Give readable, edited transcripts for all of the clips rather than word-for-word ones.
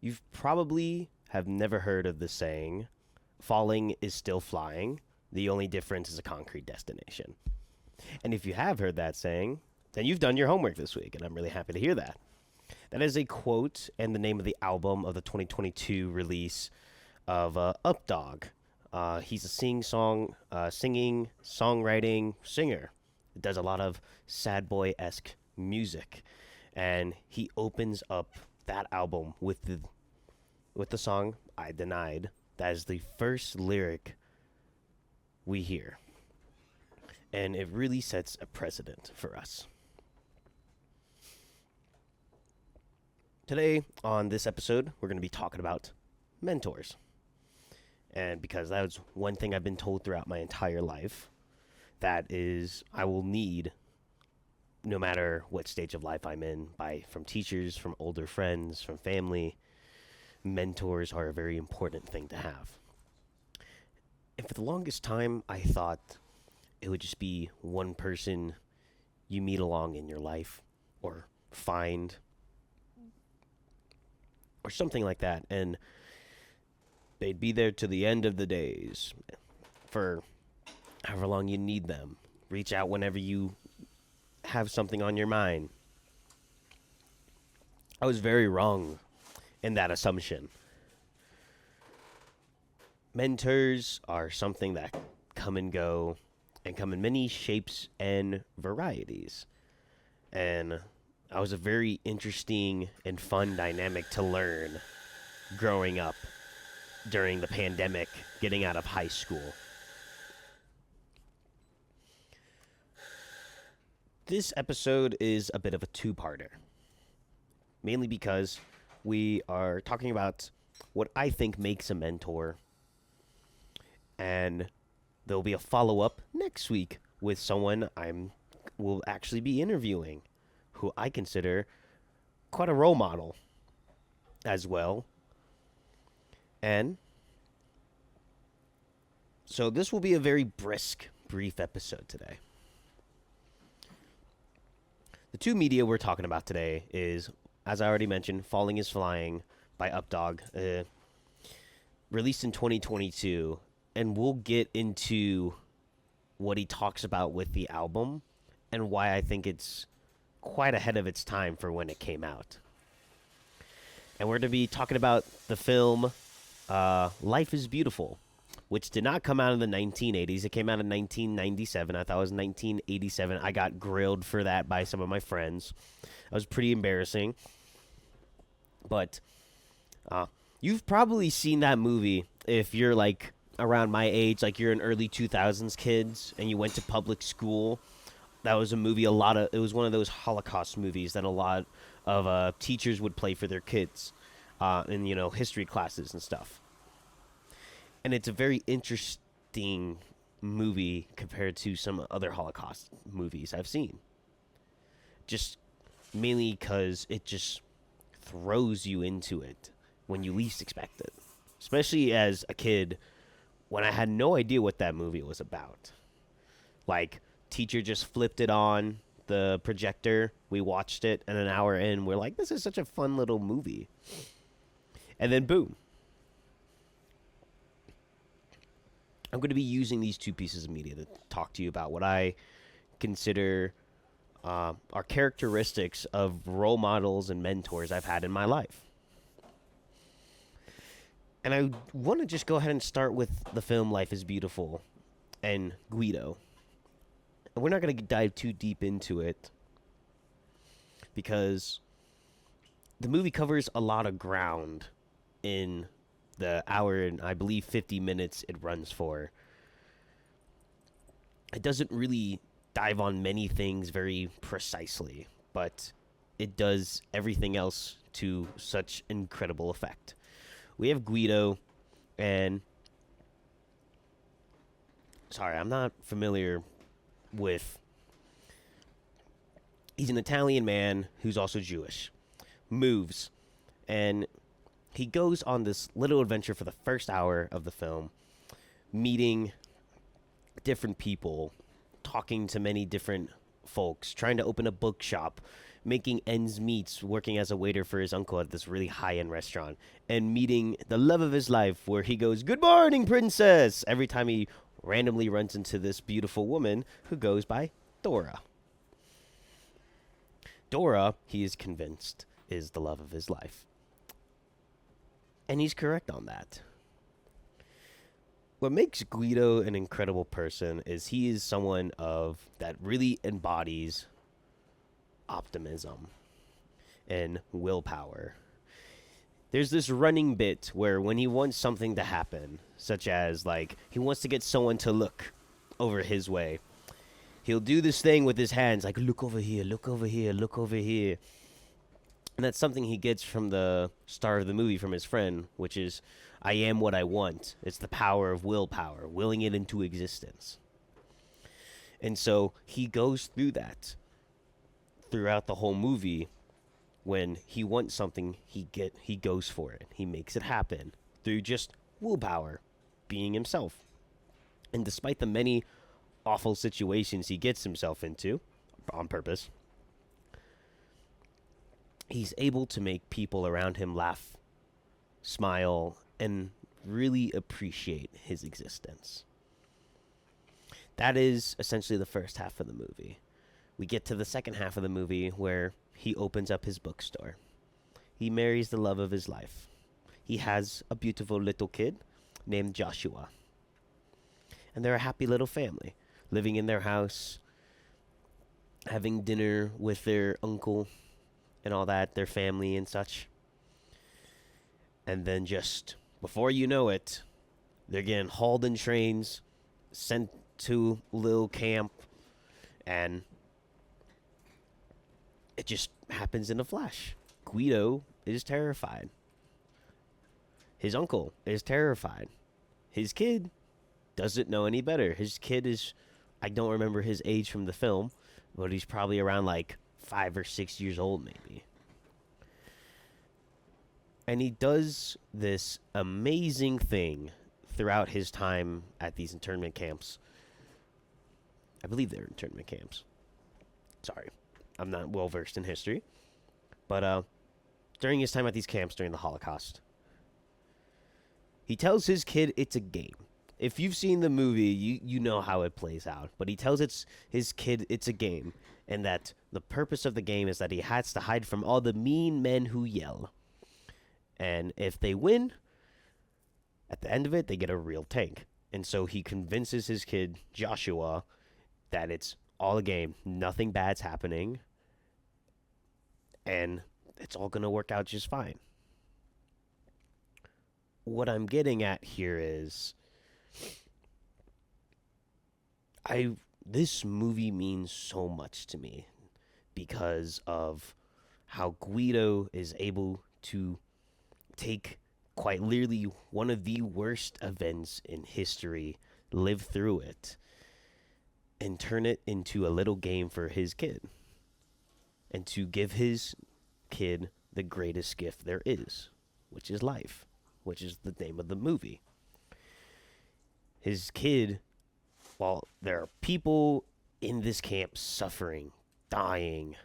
You've probably have never heard of the saying, falling is still flying. The only difference is a concrete destination. And if you have heard that saying, then you've done your homework this week, and I'm really happy to hear that. That is a quote and the name of the album of the 2022 release of Updog. He's a singing, songwriting singer. He does a lot of sad boy esque music, and he opens up that album with the song "I Denied." That is the first lyric we hear, and it really sets a precedent for us. Today, on this episode, we're going to be talking about mentors. And because that was one thing I've been told throughout my entire life, that is, I will need no matter what stage of life I'm in, from teachers, from older friends, from family. Mentors are a very important thing to have. And for the longest time, I thought it would just be one person you meet along in your life or find or something like that. And they'd be there to the end of the days for however long you need them. Reach out whenever you have something on your mind. I was very wrong in that assumption. Mentors are something that come and go and come in many shapes and varieties. And I was a very interesting and fun dynamic to learn growing up during the pandemic, getting out of high school. This episode is a bit of a two-parter, mainly because we are talking about what I think makes a mentor, and there'll be a follow-up next week with someone will actually be interviewing, who I consider quite a role model as well. And so this will be a very brief episode today. The two media we're talking about today is, as I already mentioned, Falling is Flying by Updog, released in 2022. And we'll get into what he talks about with the album and why I think it's quite ahead of its time for when it came out. And we're going to be talking about the film Life is Beautiful, which did not come out in the 1980s. It came out in 1997. I thought it was 1987. I got grilled for that by some of my friends. That was pretty embarrassing. But you've probably seen that movie if you're like around my age, like you're an early 2000s kids and you went to public school. That was a movie it was one of those Holocaust movies that a lot of teachers would play for their kids in, history classes and stuff. And it's a very interesting movie compared to some other Holocaust movies I've seen. Just mainly because it just throws you into it when you least expect it. Especially as a kid, when I had no idea what that movie was about. Like, teacher just flipped it on the projector. We watched it, and an hour in, we're like, this is such a fun little movie. And then, boom. I'm going to be using these two pieces of media to talk to you about what I consider are characteristics of role models and mentors I've had in my life. And I want to just go ahead and start with the film Life is Beautiful and Guido. And we're not going to dive too deep into it because the movie covers a lot of ground in the hour and I believe 50 minutes it runs for. It doesn't really dive on many things very precisely, but it does everything else to such incredible effect. We have Guido, and sorry, I'm not familiar with. He's an Italian man who's also Jewish, moves, and he goes on this little adventure for the first hour of the film, meeting different people, talking to many different folks, trying to open a bookshop, making ends meet, working as a waiter for his uncle at this really high-end restaurant, and meeting the love of his life, where he goes, "Good morning, princess," every time he randomly runs into this beautiful woman who goes by Dora. Dora, he is convinced, is the love of his life. And he's correct on that. What makes Guido an incredible person is he is someone that really embodies optimism and willpower. There's this running bit where when he wants something to happen, such as like he wants to get someone to look over his way, he'll do this thing with his hands like, look over here, look over here, look over here. And that's something he gets from the star of the movie from his friend, which is, I am what I want. It's the power of willpower, willing it into existence. And so he goes through that throughout the whole movie. When he wants something, he goes for it. He makes it happen through just willpower, being himself. And despite the many awful situations he gets himself into on purpose, he's able to make people around him laugh, smile, and really appreciate his existence. That is essentially the first half of the movie. We get to the second half of the movie where he opens up his bookstore. He marries the love of his life. He has a beautiful little kid named Joshua. And they're a happy little family, living in their house, having dinner with their uncle and all that, their family and such. And then just before you know it, they're getting hauled in trains, sent to a little camp, and it just happens in a flash. Guido is terrified. His uncle is terrified. His kid doesn't know any better. His kid is, I don't remember his age from the film, but he's probably around like 5 or 6 years old maybe. And he does this amazing thing throughout his time at these internment camps. I believe they're internment camps. Sorry, I'm not well versed in history. But during his time at these camps during the Holocaust, he tells his kid it's a game. If you've seen the movie, you know how it plays out. But he tells his kid it's a game, and that the purpose of the game is that he has to hide from all the mean men who yell. And if they win, at the end of it, they get a real tank. And so he convinces his kid, Joshua, that it's all a game. Nothing bad's happening. And it's all going to work out just fine. What I'm getting at here is, this movie means so much to me because of how Guido is able to take quite literally one of the worst events in history, live through it, and turn it into a little game for his kid. And to give his kid the greatest gift there is, which is life, which is the name of the movie. His kid, while there are people in this camp suffering, dying,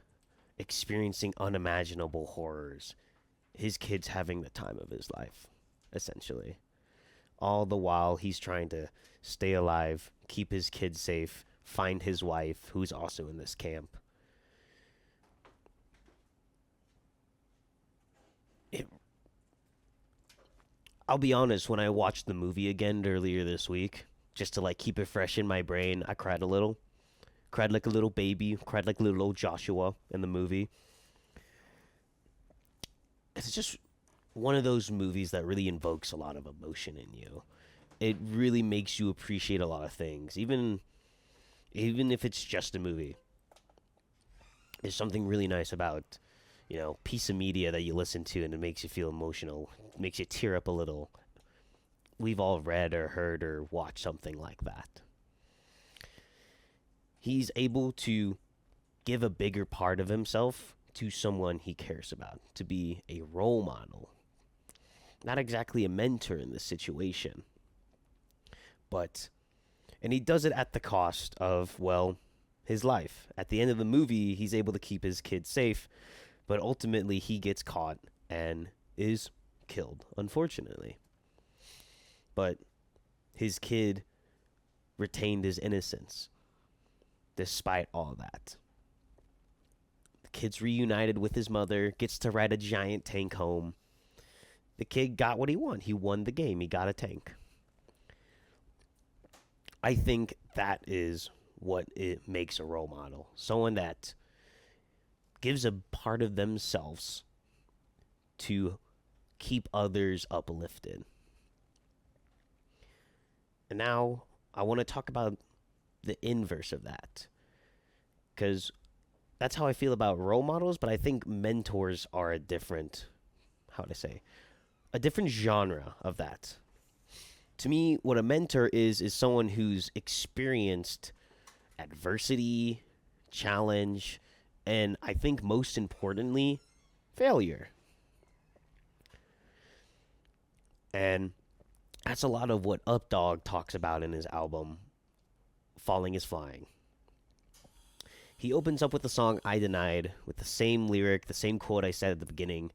experiencing unimaginable horrors, his kid's having the time of his life, essentially. All the while he's trying to stay alive, keep his kid safe, find his wife, who's also in this camp. I'll be honest, when I watched the movie again earlier this week, just to like keep it fresh in my brain, I cried a little. Cried like a little baby, cried like little old Joshua in the movie. It's just one of those movies that really invokes a lot of emotion in you. It really makes you appreciate a lot of things, even if it's just a movie. There's something really nice about, piece of media that you listen to and it makes you feel emotional, makes you tear up a little. We've all read or heard or watched something like that. He's able to give a bigger part of himself to someone he cares about, to be a role model. Not exactly a mentor in this situation. And he does it at the cost of, his life. At the end of the movie, he's able to keep his kid safe, but ultimately he gets caught and is killed, unfortunately. But his kid retained his innocence despite all that. The kid's reunited with his mother, gets to ride a giant tank home. The kid got what he wanted. He won the game. He got a tank. I think that is what it makes a role model. Someone that gives a part of themselves to keep others uplifted. And now I want to talk about the inverse of that. Because that's how I feel about role models, but I think mentors are a different, how to say, a different genre of that. To me, what a mentor is someone who's experienced adversity, challenge, and I think most importantly, failure. And that's a lot of what Updog talks about in his album, Falling is Flying. He opens up with the song I Denied with the same lyric, the same quote I said at the beginning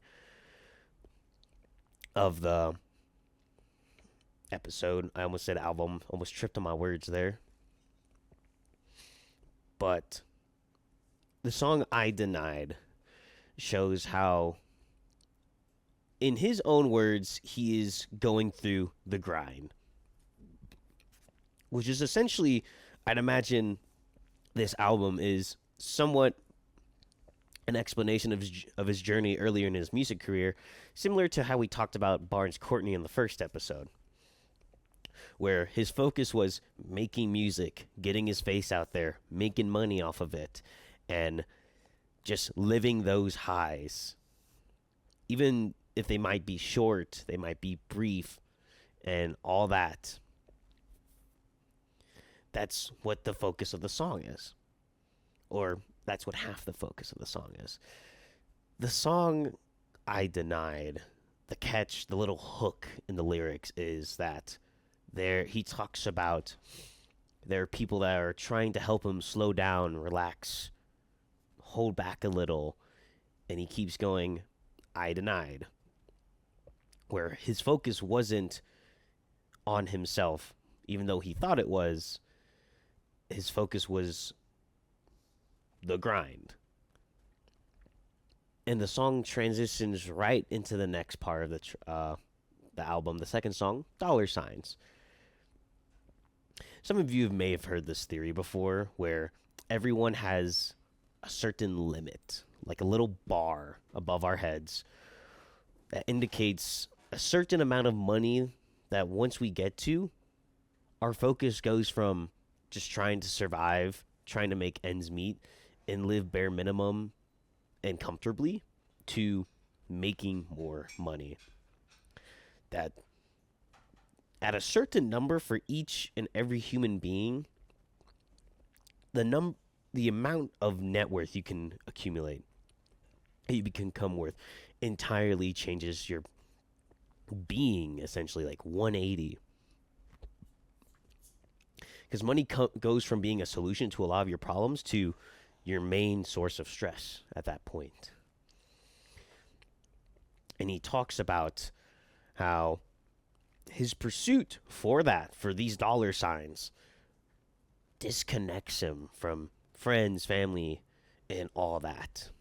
of the episode. I almost said album, almost tripped on my words there. But the song I Denied shows how, in his own words, he is going through the grind. Which is essentially, I'd imagine this album is somewhat an explanation of his journey earlier in his music career, similar to how we talked about Barnes Courtney in the first episode, where his focus was making music, getting his face out there, making money off of it, and just living those highs. Even if they might be short, they might be brief, and all that. That's what the focus of the song is. Or that's what half the focus of the song is. The song I Denied, the catch, the little hook in the lyrics is that he talks about there are people that are trying to help him slow down, relax, hold back a little, and he keeps going, I denied. Where his focus wasn't on himself, even though he thought it was, his focus was the grind. And the song transitions right into the next part of the album, the second song, Dollar Signs. Some of you may have heard this theory before, where everyone has a certain limit, like a little bar above our heads, that indicates a certain amount of money that once we get to, our focus goes from just trying to survive, trying to make ends meet, and live bare minimum and comfortably, to making more money. That at a certain number for each and every human being, the amount of net worth you can accumulate, you can come worth, entirely changes your being, essentially, like 180. Because money goes from being a solution to a lot of your problems to your main source of stress at that point. And he talks about how his pursuit for these dollar signs, disconnects him from friends, family, and all that.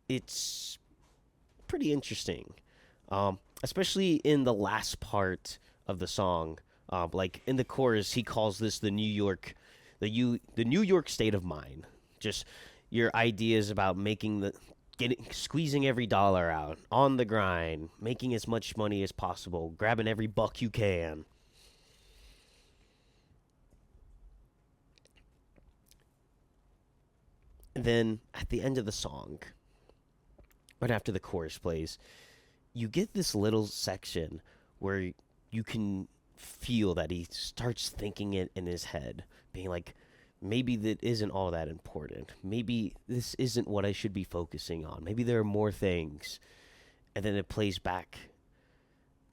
It's pretty interesting, especially in the last part of the song. Like in the chorus, he calls this the New York state of mind. Just your ideas about squeezing every dollar out, on the grind, making as much money as possible, grabbing every buck you can. And then at the end of the song, right after the chorus plays, you get this little section where you can feel that he starts thinking it in his head, being like, maybe that isn't all that important. Maybe this isn't what I should be focusing on. Maybe there are more things. And then it plays back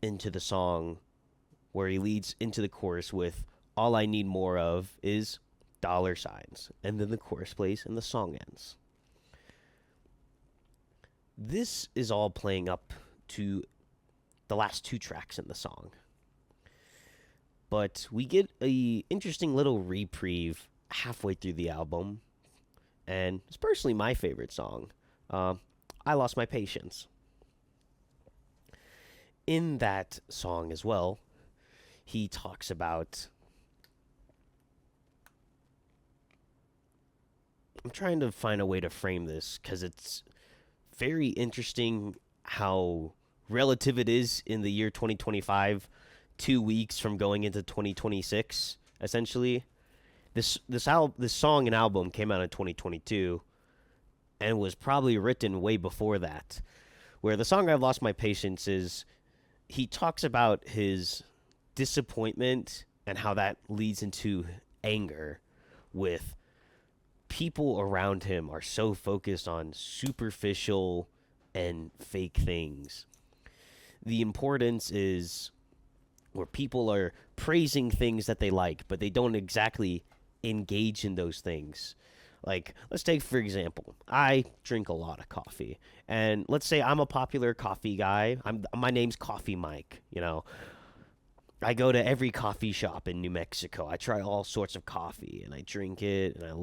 into the song where he leads into the chorus with, all I need more of is dollar signs, and then the chorus plays and the song ends. This is all playing up to the last two tracks in the song. But we get a interesting little reprieve halfway through the album, and it's personally my favorite song. I Lost My Patience. In that song as well, he talks about. I'm trying to find a way to frame this because it's very interesting how relative it is in the year 2025, 2 weeks from going into 2026. Essentially, this song and album came out in 2022, and was probably written way before that. Where the song "I've Lost My Patience" is, he talks about his disappointment and how that leads into anger with people around him are so focused on superficial and fake things. The importance is where people are praising things that they like, but they don't exactly engage in those things. Like, let's take, for example, I drink a lot of coffee. And let's say I'm a popular coffee guy. My name's Coffee Mike, you know. I go to every coffee shop in New Mexico. I try all sorts of coffee, and I drink it, and I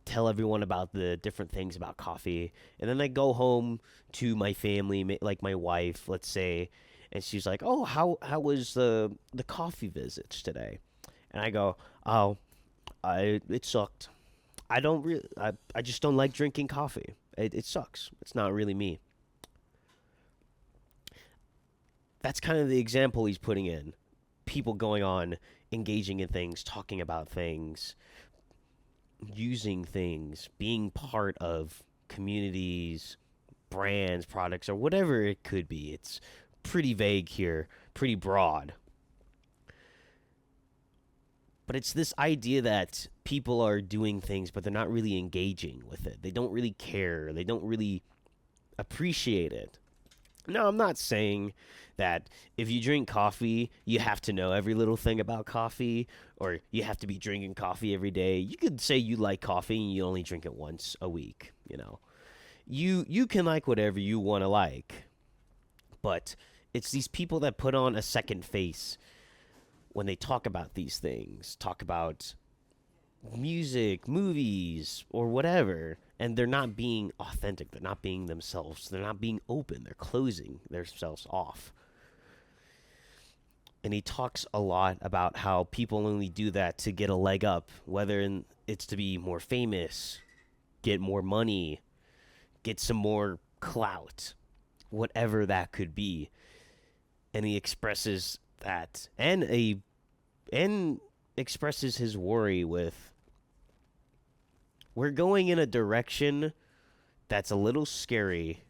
tell everyone about the different things about coffee. And then I go home to my family, like my wife, let's say, and she's like, "Oh, how was the coffee visits today?" And I go, "Oh, it sucked. I just don't like drinking coffee. It sucks. It's not really me." That's kind of the example he's putting in. People going on, engaging in things, talking about things, using things, being part of communities, brands, products, or whatever it could be. It's pretty vague here, pretty broad. But it's this idea that people are doing things, but they're not really engaging with it. They don't really care. They don't really appreciate it. Now, I'm not saying that if you drink coffee, you have to know every little thing about coffee, or you have to be drinking coffee every day. You could say you like coffee and you only drink it once a week, you know. You can like whatever you want to like, but it's these people that put on a second face when they talk about these things, talk about music, movies, or whatever, and they're not being authentic. They're not being themselves. They're not being open. They're closing themselves off. And he talks a lot about how people only do that to get a leg up, whether it's to be more famous, get more money, get some more clout, whatever that could be. And he expresses that and expresses his worry with, we're going in a direction that's a little scary,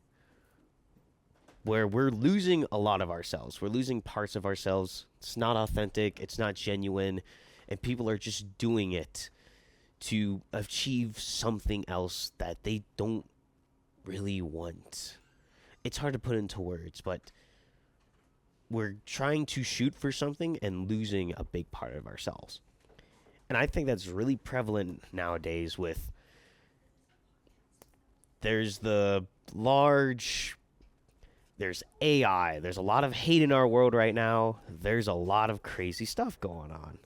where we're losing a lot of ourselves. We're losing parts of ourselves. It's not authentic. It's not genuine. And people are just doing it to achieve something else that they don't really want. It's hard to put into words, but we're trying to shoot for something and losing a big part of ourselves. And I think that's really prevalent nowadays with, there's AI, there's a lot of hate in our world right now. There's a lot of crazy stuff going on.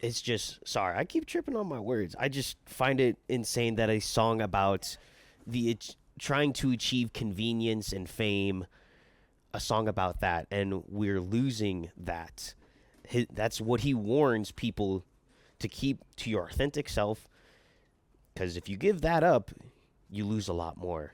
It's just, sorry, I keep tripping on my words. I just find it insane that a song about trying to achieve convenience and fame, a song about that, and we're losing that. That's what he warns people to keep to your authentic self, because if you give that up, you lose a lot more.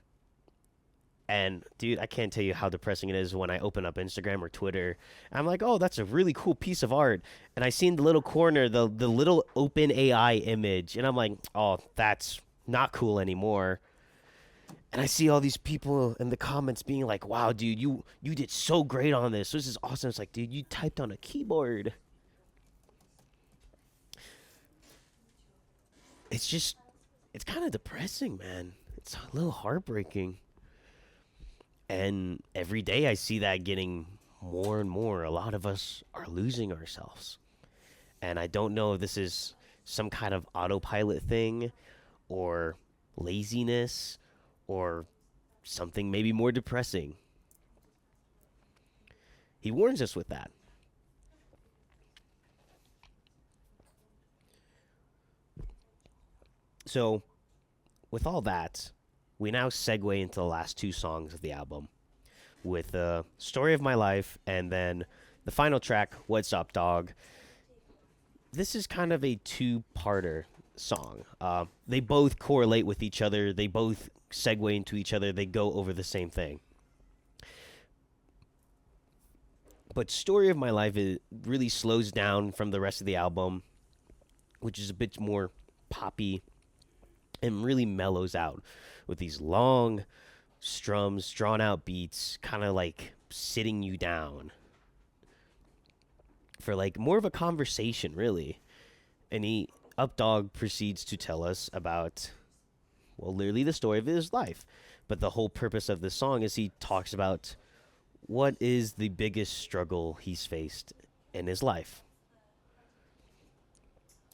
And dude, I can't tell you how depressing it is when I open up Instagram or Twitter. And I'm like, oh, that's a really cool piece of art. And I see in the little corner the little open AI image. And I'm like, oh, that's not cool anymore. And I see all these people in the comments being like, wow, dude, you did so great on this. This is awesome. It's like, dude, you typed on a keyboard. It's kind of depressing, man. It's a little heartbreaking. And every day I see that getting more and more. A lot of us are losing ourselves. And I don't know if this is some kind of autopilot thing or laziness or something maybe more depressing. He warns us with that. So, with all that, we now segue into the last two songs of the album with the Story of My Life and then the final track, What's Up, Dog. This is kind of a two-parter song. They both correlate with each other. They both segue into each other. They go over the same thing. But Story of My Life it really slows down from the rest of the album, which is a bit more poppy and really mellows out with these long strums, drawn out beats, kind of like sitting you down for like more of a conversation, really. And Updog proceeds to tell us about, well, literally the story of his life. But the whole purpose of this song is he talks about what is the biggest struggle he's faced in his life.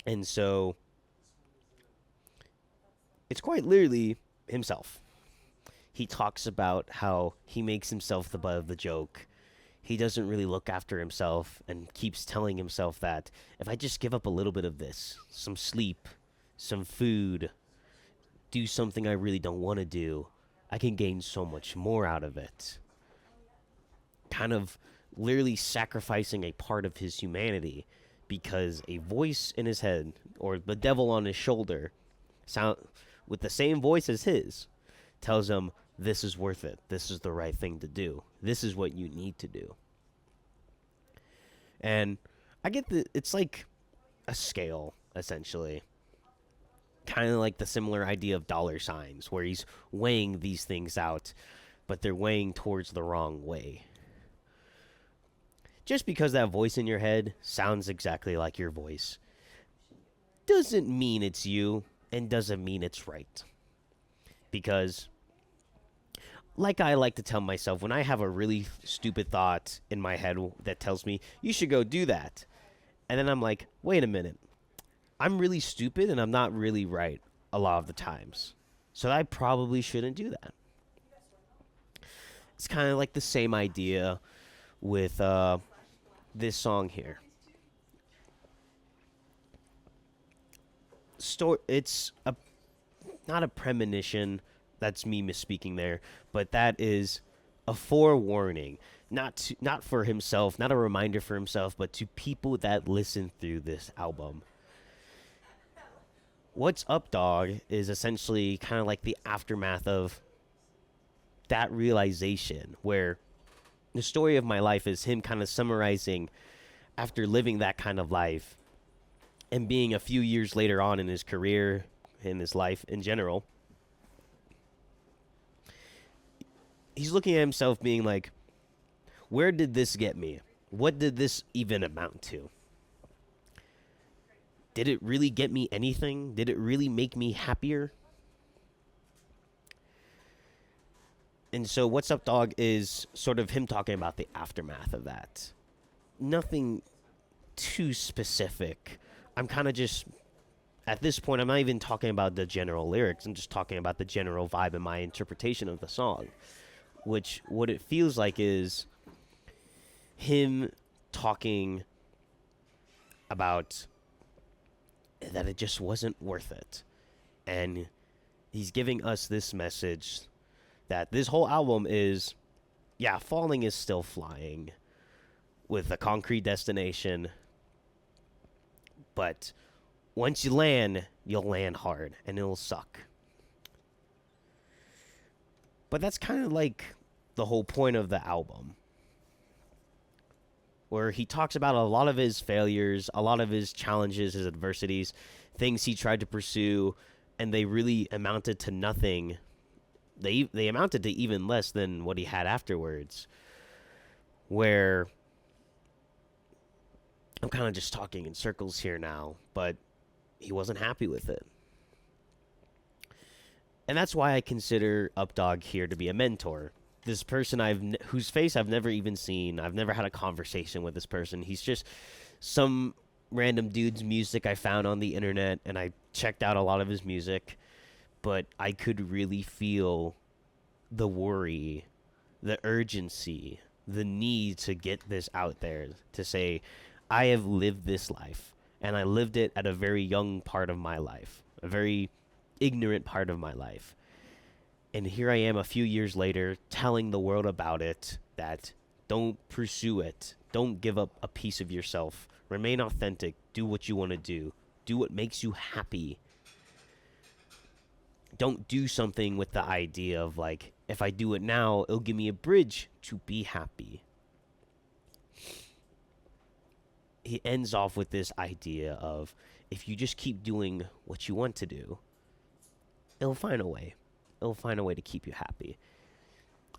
And so it's quite literally himself. He talks about how he makes himself the butt of the joke. He doesn't really look after himself and keeps telling himself that if I just give up a little bit of this, some sleep, some food, do something I really don't want to do, I can gain so much more out of it. Kind of literally sacrificing a part of his humanity because a voice in his head or the devil on his shoulder sound with the same voice as his tells him this is worth it. This is the right thing to do. This is what you need to do. And I get it's like a scale, essentially. Kind of like the similar idea of dollar signs, where he's weighing these things out, but they're weighing towards the wrong way. Just because that voice in your head sounds exactly like your voice doesn't mean it's you and doesn't mean it's right. Because, like I like to tell myself, when I have a really stupid thought in my head that tells me, you should go do that. And then I'm like, wait a minute. I'm really stupid and I'm not really right a lot of the times. So I probably shouldn't do that. It's kind of like the same idea with this song here. It's not a premonition. That's me misspeaking there, but that is a forewarning, not for himself, not a reminder for himself, but to people that listen through this album. What's Up, Dog is essentially kind of like the aftermath of that realization, where the story of my life is him kind of summarizing after living that kind of life and being a few years later on in his career, in his life in general. He's looking at himself being like, where did this get me? What did this even amount to? Did it really get me anything? Did it really make me happier? And so What's Up, Dog is sort of him talking about the aftermath of that. Nothing too specific. I'm kind of just, at this point, I'm not even talking about the general lyrics. I'm just talking about the general vibe and my interpretation of the song. Which, what it feels like is him talking about that it just wasn't worth it. And he's giving us this message that this whole album is, yeah, falling is still flying with a concrete destination. But once you land, you'll land hard and it'll suck. But that's kind of like the whole point of the album, where he talks about a lot of his failures, a lot of his challenges, his adversities, things he tried to pursue, and they really amounted to nothing. They amounted to even less than what he had afterwards, where I'm kind of just talking in circles here now, but he wasn't happy with it. And that's why I consider Updog here to be a mentor. This person whose face I've never even seen. I've never had a conversation with this person. He's just some random dude's music I found on the internet, and I checked out a lot of his music, but I could really feel the worry, the urgency, the need to get this out there, to say, I have lived this life, and I lived it at a very young part of my life, a very ignorant part of my life. And here I am a few years later telling the world about it, that don't pursue it. Don't give up a piece of yourself. Remain authentic. Do what you want to do. Do what makes you happy. Don't do something with the idea of like, if I do it now, it'll give me a bridge to be happy. He ends off with this idea of, if you just keep doing what you want to do, it'll find a way. It'll find a way to keep you happy.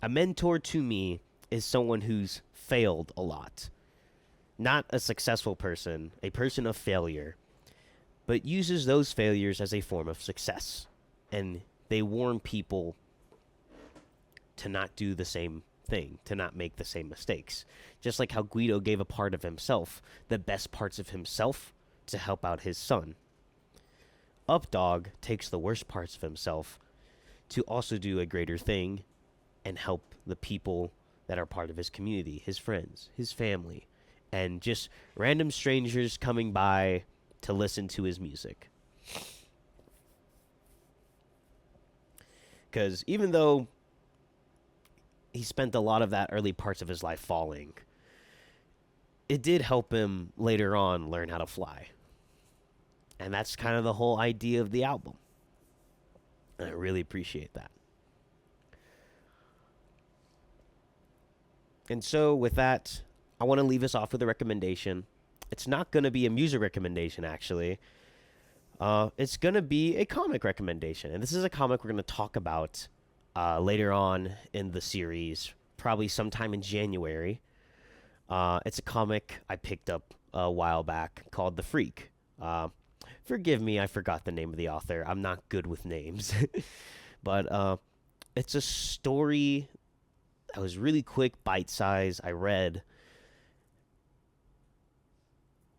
A mentor to me is someone who's failed a lot. Not a successful person, a person of failure, but uses those failures as a form of success. And they warn people to not do the same thing, to not make the same mistakes. Just like how Guido gave a part of himself, the best parts of himself, to help out his son. Updog takes the worst parts of himself to also do a greater thing and help the people that are part of his community, his friends, his family, and just random strangers coming by to listen to his music. Because even though he spent a lot of that early parts of his life falling, it did help him later on learn how to fly. And that's kind of the whole idea of the album. And I really appreciate that. And so with that, I want to leave us off with a recommendation. It's not going to be a music recommendation, actually. It's going to be a comic recommendation. And this is a comic we're going to talk about later on in the series, probably sometime in January. It's a comic I picked up a while back called The Freak. Forgive me, I forgot the name of the author. I'm not good with names. But it's a story that was really quick, bite-sized. I read,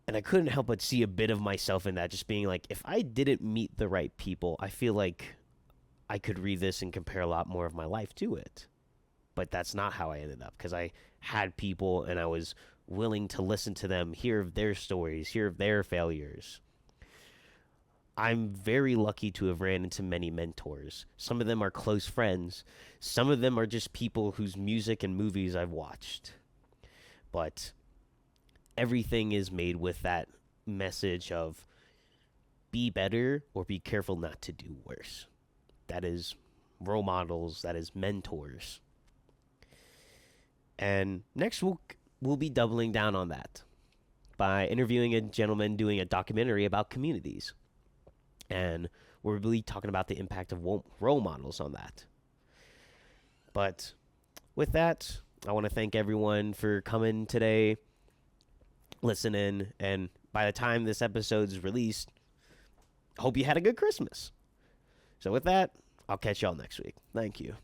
and I couldn't help but see a bit of myself in that, just being like, if I didn't meet the right people, I feel like I could read this and compare a lot more of my life to it. But that's not how I ended up, because I had people and I was willing to listen to them, hear of their stories, hear of their failures. I'm very lucky to have ran into many mentors. Some of them are close friends. Some of them are just people whose music and movies I've watched. But everything is made with that message of be better or be careful not to do worse. That is role models. That is mentors. And next we'll be doubling down on that by interviewing a gentleman doing a documentary about communities. And we're really talking about the impact of role models on that. But with that, I want to thank everyone for coming today, listening, and by the time this episode's released, hope you had a good Christmas. So with that, I'll catch y'all next week. Thank you.